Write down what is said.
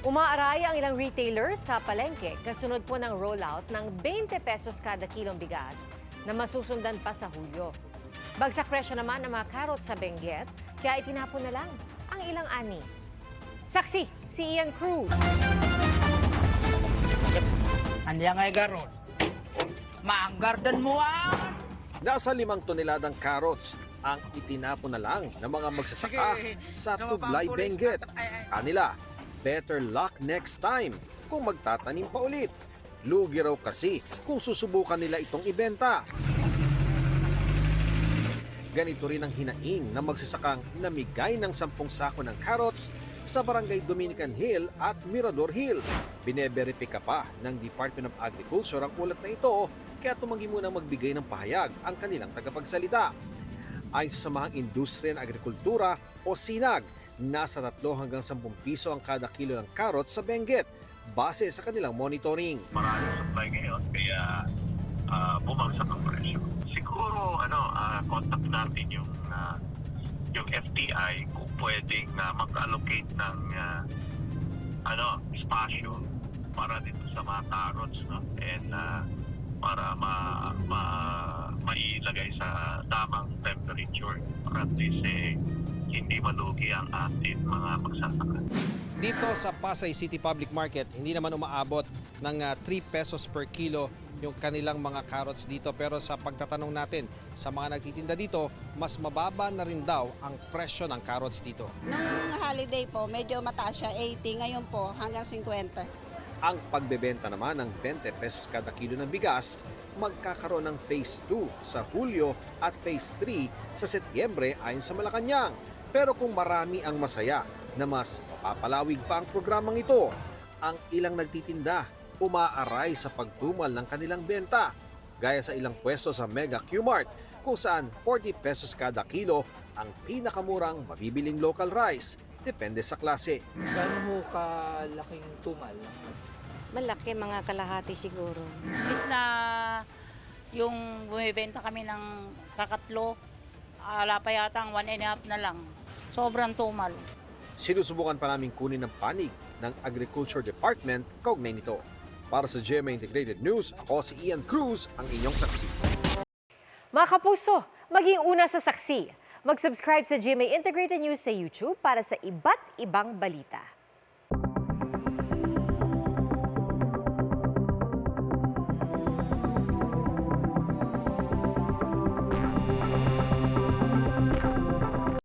Umaaray ang ilang retailers sa palengke kasunod po ng rollout ng 20 pesos kada kilong bigas na masusundan pa sa Hulyo. Bagsak presyo naman ng mga karot sa Benguet, kaya itinapon na lang ang ilang ani. Saksi, si Ian Cruz. Andiyan ngay garot. Maanggardan mo Nasa 5 toneladang carrots ang itinapon na lang ng mga magsasaka sa Tublay, Benguet. Kanila, better luck next time kung magtatanim pa ulit. Lugi raw kasi kung susubukan nila itong ibenta. Ganito rin ang hinaing na magsasakang namigay ng 10 sako ng carrots sa Barangay Dominican Hill at Mirador Hill. Bineberipika pa ng Department of Agriculture ang ulat na ito, kaya tumanggi munang magbigay ng pahayag ang kanilang tagapagsalita. Ayon sa Samahang Industriya ng Agrikultura o SINAG, nasa 3 hanggang 10 piso ang kada kilo ng carrots sa Benguet base sa kanilang monitoring. Maraming supply ngayon kaya bumagsak ang presyo. Siguro contact natin yung FTI kung pwedeng mag-allocate ng espasyo para dito sa mga carrots, no? And para mailagay sa tamang temperature para at least hindi malugi ang ating mga magsasaka. Dito sa Pasay City Public Market, hindi naman umaabot ng 3 pesos per kilo yung kanilang mga carrots dito. Pero sa pagtatanong natin sa mga nagtitinda dito, mas mababa na rin daw ang presyo ng carrots dito. Nung holiday po, medyo mataas siya, 80. Ngayon po, hanggang 50. Ang pagbebenta naman ng 20 pesos kada kilo ng bigas, magkakaroon ng Phase 2 sa Hulyo at Phase 3 sa Setyembre ayon sa Malacanang. Pero kung marami ang masaya na mas papalawig pa ang programang ito, ang ilang nagtitinda umaaray sa pagtumal ng kanilang benta. Gaya sa ilang pwesto sa Mega Q-Mart kung saan 40 pesos kada kilo ang pinakamurang mabibiling local rice. Depende sa klase. Gano'n ho kalaking tumal? Malaki, mga kalahati siguro. Imbis na yung bumibenta kami ng kakatlo, ala pa yata ang 1.5 na lang. Sobrang tumal. Sinusubukan pa namin kunin ng panig ng Agriculture Department kaugnay nito. Para sa GMA Integrated News, ako si Ian Cruz, ang inyong saksi. Mga kapuso, maging una sa saksi. Mag-subscribe sa GMA Integrated News sa YouTube para sa iba't ibang balita.